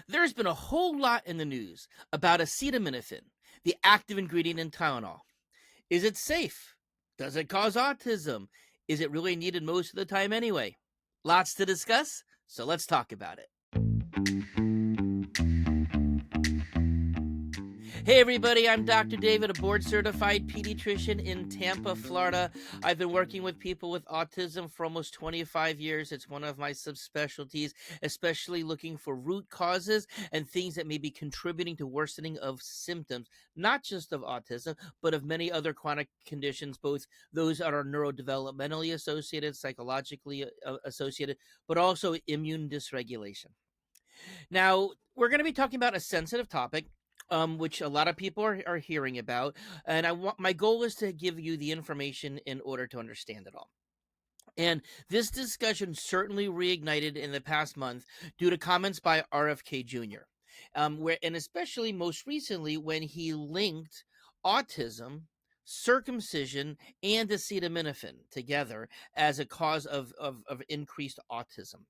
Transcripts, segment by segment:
There's been a whole lot in the news about acetaminophen, the active ingredient in Tylenol. Is it safe? Does it cause autism? Is it really needed most of the time anyway? Lots to discuss, so let's talk about it. Hey everybody, I'm Dr. David, a board certified pediatrician in Tampa, Florida. I've been working with people with autism for almost 25 years. It's one of my subspecialties, especially looking for root causes and things that may be contributing to worsening of symptoms, not just of autism, but of many other chronic conditions, both those that are neurodevelopmentally associated, psychologically associated, but also immune dysregulation. Now, we're going to be talking about a sensitive topic, which a lot of people are hearing about, and my goal is to give you the information in order to understand it all. And this discussion certainly reignited in the past month due to comments by RFK Jr., and especially most recently when he linked autism, circumcision, and acetaminophen together as a cause of increased autism.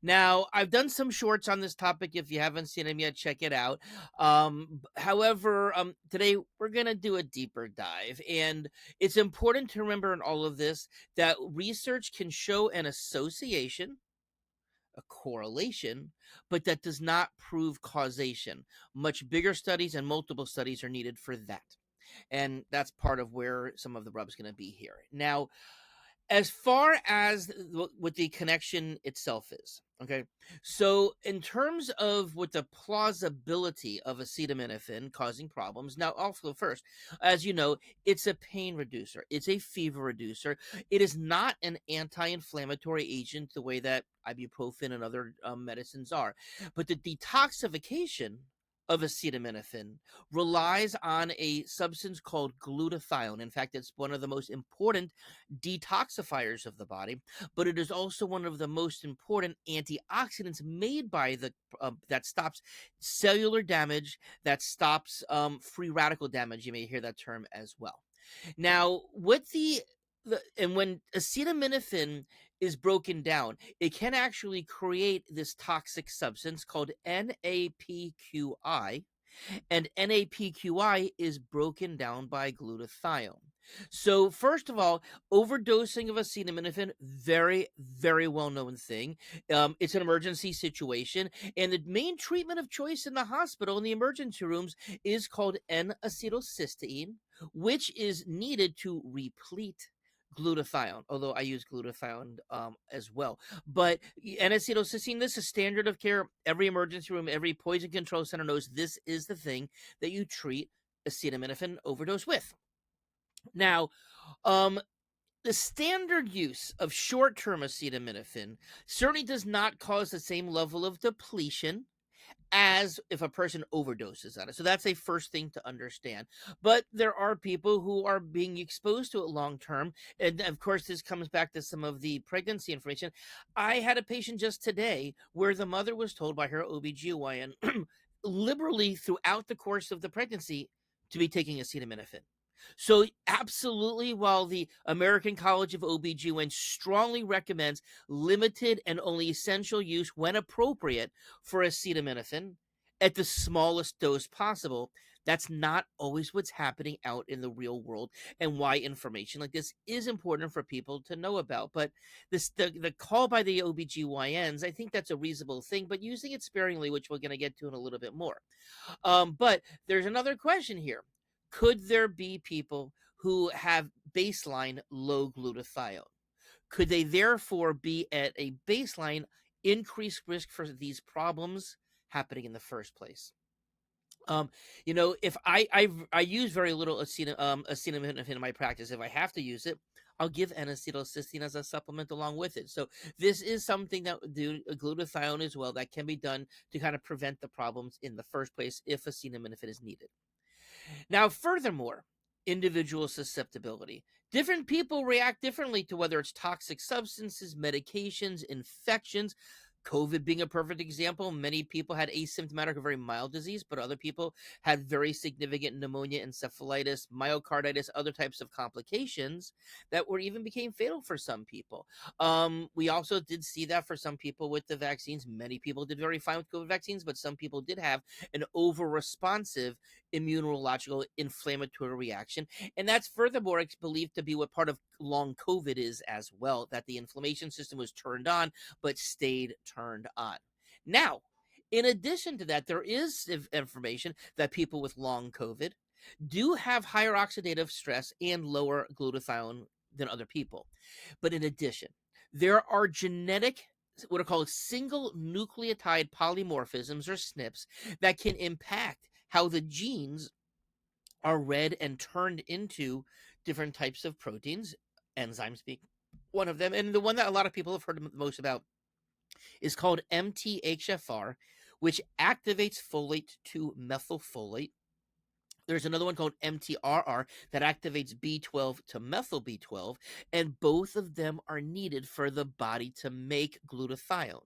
Now, I've done some shorts on this topic. If you haven't seen them yet, check it out. However, today we're going to do a deeper dive. And it's important to remember in all of this that research can show an association, a correlation, but that does not prove causation. Much bigger studies and multiple studies are needed for that. And that's part of where some of the rub's going to be here. Now, as far as what the connection itself is, okay, so in terms of what the plausibility of acetaminophen causing problems, now also first, as you know, it's a pain reducer, it's a fever reducer, it is not an anti-inflammatory agent the way that ibuprofen and other medicines are, but the detoxification of acetaminophen relies on a substance called glutathione. In fact, it's one of the most important detoxifiers of the body, but it is also one of the most important antioxidants made by the that stops cellular damage, that stops free radical damage. You may hear that term as well. Now, with and when acetaminophen is broken down, it can actually create this toxic substance called NAPQI, and NAPQI is broken down by glutathione. So, first of all, overdosing of acetaminophen, very, very well-known thing. It's an emergency situation, and the main treatment of choice in the hospital, in the emergency rooms, is called N-acetylcysteine, which is needed to replete glutathione, although I use glutathione as well. But N-acetylcysteine, this is standard of care. Every emergency room, every poison control center knows this is the thing that you treat acetaminophen overdose with. Now, the standard use of short-term acetaminophen certainly does not cause the same level of depletion as if a person overdoses on it. So that's a first thing to understand. But there are people who are being exposed to it long term. And of course, this comes back to some of the pregnancy information. I had a patient just today where the mother was told by her OBGYN liberally throughout the course of the pregnancy to be taking acetaminophen. So absolutely, while the American College of OBGYN strongly recommends limited and only essential use when appropriate for acetaminophen at the smallest dose possible, that's not always what's happening out in the real world, and why information like this is important for people to know about. But the call by the OBGYNs, I think that's a reasonable thing, but using it sparingly, which we're going to get to in a little bit more. But there's another question here. Could there be people who have baseline low glutathione? Could they therefore be at a baseline increased risk for these problems happening in the first place? If I use very little acetaminophen in my practice, if I have to use it, I'll give N-acetylcysteine as a supplement along with it. So this is something that do glutathione as well that can be done to kind of prevent the problems in the first place if acetaminophen is needed. Now, furthermore, individual susceptibility. Different people react differently to whether it's toxic substances, medications, infections. COVID being a perfect example, many people had asymptomatic or very mild disease, but other people had very significant pneumonia, encephalitis, myocarditis, other types of complications that were even became fatal for some people. We also did see that for some people with the vaccines. Many people did very fine with COVID vaccines, but some people did have an over responsive immunological inflammatory reaction. And that's furthermore believed to be what part of long COVID is as well, that the inflammation system was turned on but stayed turned on. Now, in addition to that, there is information that people with long COVID do have higher oxidative stress and lower glutathione than other people. But in addition, there are genetic, what are called single nucleotide polymorphisms or SNPs that can impact how the genes are read and turned into different types of proteins, enzymes being one of them. And the one that a lot of people have heard most about is called MTHFR, which activates folate to methylfolate. There's another one called MTRR that activates B12 to methyl B12, and both of them are needed for the body to make glutathione.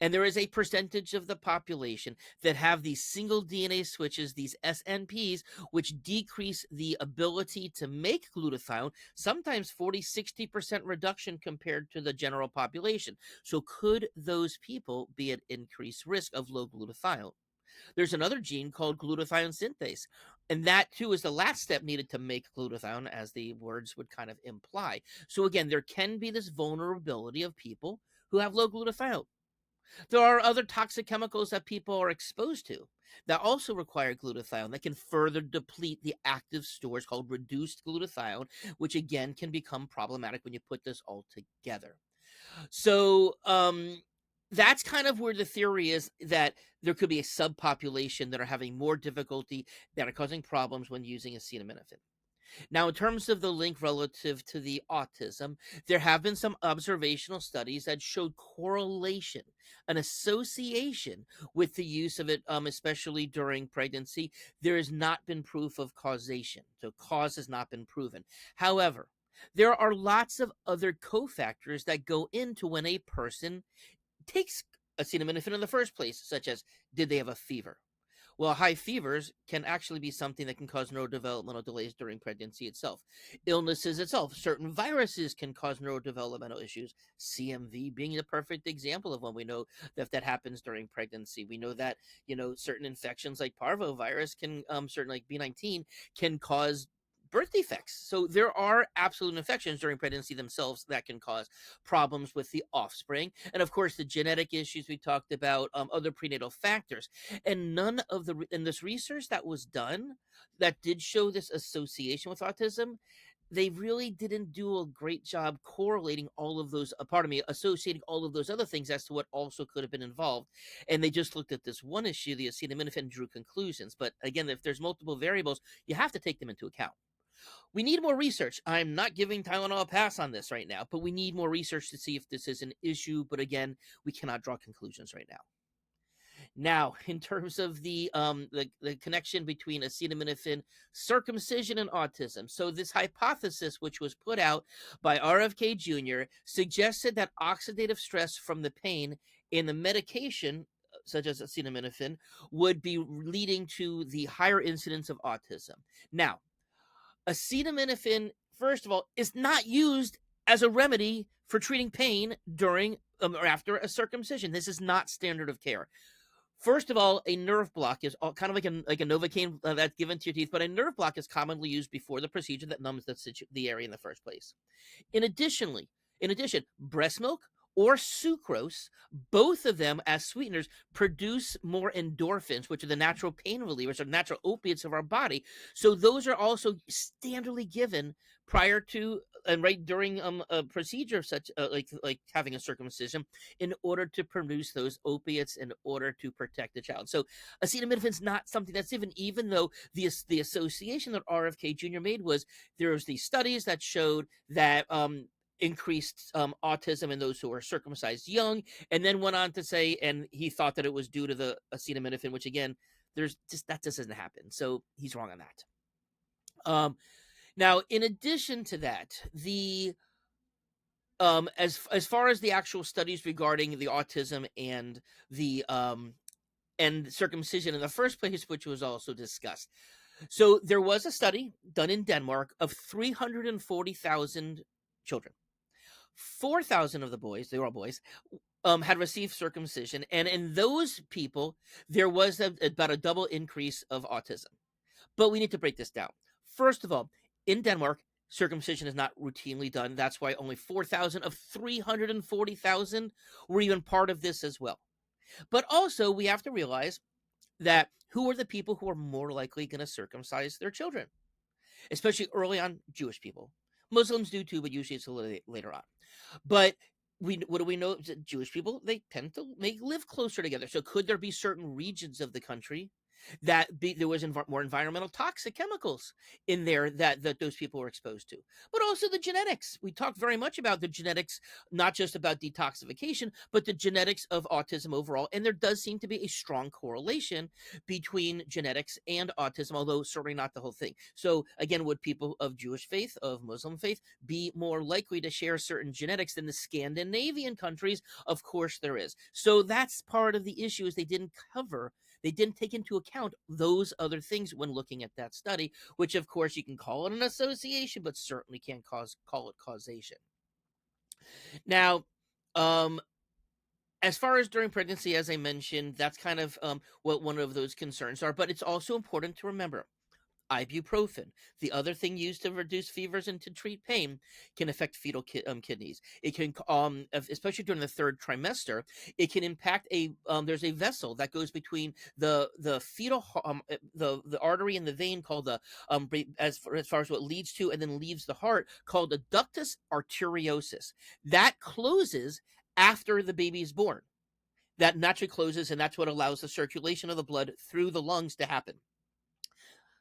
And there is a percentage of the population that have these single DNA switches, these SNPs, which decrease the ability to make glutathione, sometimes 40-60% reduction compared to the general population. So could those people be at increased risk of low glutathione? There's another gene called glutathione synthase, and that too is the last step needed to make glutathione, as the words would kind of imply. So again, there can be this vulnerability of people who have low glutathione. There are other toxic chemicals that people are exposed to that also require glutathione that can further deplete the active stores called reduced glutathione, which again can become problematic when you put this all together. So that's kind of where the theory is that there could be a subpopulation that are having more difficulty, that are causing problems when using acetaminophen. Now, in terms of the link relative to the autism, there have been some observational studies that showed correlation, an association with the use of it, especially during pregnancy. There has not been proof of causation, so cause has not been proven. However, there are lots of other cofactors that go into when a person takes acetaminophen in the first place, such as did they have a fever? Well, high fevers can actually be something that can cause neurodevelopmental delays during pregnancy itself. Illnesses itself, certain viruses can cause neurodevelopmental issues. CMV being the perfect example of one. We know that if that happens during pregnancy, we know that certain infections like parvovirus can, certain like B19 can cause birth defects. So there are absolute infections during pregnancy themselves that can cause problems with the offspring. And of course, the genetic issues we talked about, other prenatal factors. And none of the, in this research that was done that did show this association with autism, they really didn't do a great job correlating all of those, associating all of those other things as to what also could have been involved. And they just looked at this one issue, the acetaminophen, drew conclusions. But again, if there's multiple variables, you have to take them into account. We need more research. I'm not giving Tylenol a pass on this right now, but we need more research to see if this is an issue. But again, we cannot draw conclusions right now. Now, in terms of the connection between acetaminophen, circumcision, and autism, so this hypothesis, which was put out by RFK Jr., suggested that oxidative stress from the pain in the medication, such as acetaminophen, would be leading to the higher incidence of autism. Now, acetaminophen, first of all, is not used as a remedy for treating pain during or after a circumcision. This is not standard of care. First of all, a nerve block is kind of like a Novocaine that's given to your teeth, but a nerve block is commonly used before the procedure that numbs the area in the first place. In addition, breast milk or sucrose, both of them as sweeteners, produce more endorphins, which are the natural pain relievers or natural opiates of our body. So those are also standardly given prior to and right during a procedure of such like having a circumcision, in order to produce those opiates in order to protect the child. So acetaminophen is not something that's given, even though the association that RFK Jr. made was there was these studies that showed that increased autism in those who were circumcised young, and then went on to say, and he thought that it was due to the acetaminophen, which again, there's just that just doesn't happen. So he's wrong on that. Now, in addition to that, the as far as the actual studies regarding the autism the and circumcision in the first place, which was also discussed. So there was a study done in Denmark of 340,000 children. 4,000 of the boys, they were all boys, had received circumcision, and in those people, there was about a double increase of autism. But we need to break this down. First of all, in Denmark, circumcision is not routinely done. That's why only 4,000 of 340,000 were even part of this as well. But also, we have to realize that who are the people who are more likely going to circumcise their children, especially early on? Jewish people. Muslims do too, but usually it's a little later on. But what do we know? Jewish people, they tend to live closer together. So could there be certain regions of the country there was more environmental toxic chemicals in there that those people were exposed to? But also the genetics. We talk very much about the genetics, not just about detoxification, but the genetics of autism overall. And there does seem to be a strong correlation between genetics and autism, although certainly not the whole thing. So again, would people of Jewish faith, of Muslim faith, be more likely to share certain genetics than the Scandinavian countries? Of course there is. So that's part of the issue, is they didn't take into account those other things when looking at that study, which of course you can call it an association, but certainly can't call it causation. Now, as far as during pregnancy, as I mentioned, that's kind of what one of those concerns are. But it's also important to remember ibuprofen, the other thing used to reduce fevers and to treat pain, can affect fetal kidneys. It can, especially during the third trimester, it can impact there's a vessel that goes between the fetal the artery and the vein called the as far as what leads to and then leaves the heart, called the ductus arteriosus. That closes after the baby is born. That naturally closes, and that's what allows the circulation of the blood through the lungs to happen.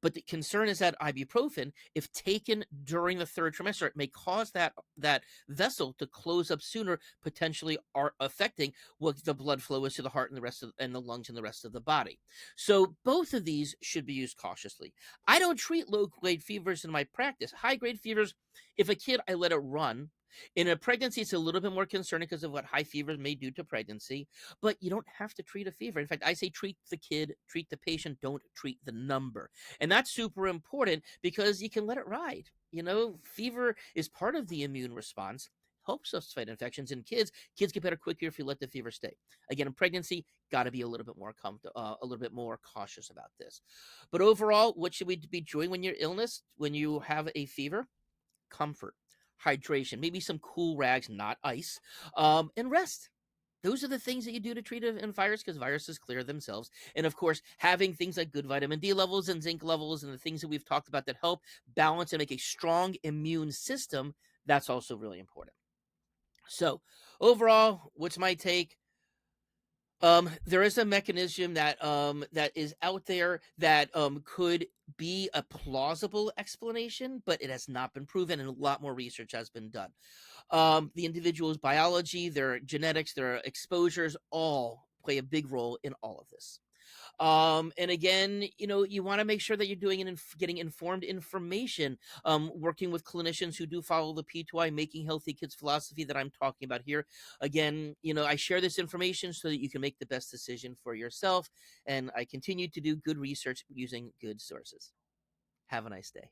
But the concern is that ibuprofen, if taken during the third trimester, it may cause that vessel to close up sooner, potentially affecting what the blood flow is to the heart and the lungs and the rest of the body. So both of these should be used cautiously. I don't treat low-grade fevers in my practice. High-grade fevers, if a kid, I let it run. In a pregnancy, it's a little bit more concerning because of what high fevers may do to pregnancy, but you don't have to treat a fever. In fact, I say treat the kid, treat the patient, don't treat the number. And that's super important because you can let it ride. Fever is part of the immune response, helps us fight infections in kids. Kids get better quicker if you let the fever stay. Again, in pregnancy, got to be a little bit more a little bit more cautious about this. But overall, what should we be doing when you have a fever? Comfort, hydration, maybe some cool rags, not ice, and rest. Those are the things that you do to treat a virus, because viruses clear themselves. And of course, having things like good vitamin D levels and zinc levels and the things that we've talked about that help balance and make a strong immune system, that's also really important. So overall, what's my take? There is a mechanism that is out there that could be a plausible explanation, but it has not been proven, and a lot more research has been done. The individual's biology, their genetics, their exposures, all play a big role in all of this. And again, you want to make sure that you're doing getting informed information, working with clinicians who do follow the P2I Making Healthy Kids philosophy that I'm talking about here. Again, I share this information so that you can make the best decision for yourself. And I continue to do good research using good sources. Have a nice day.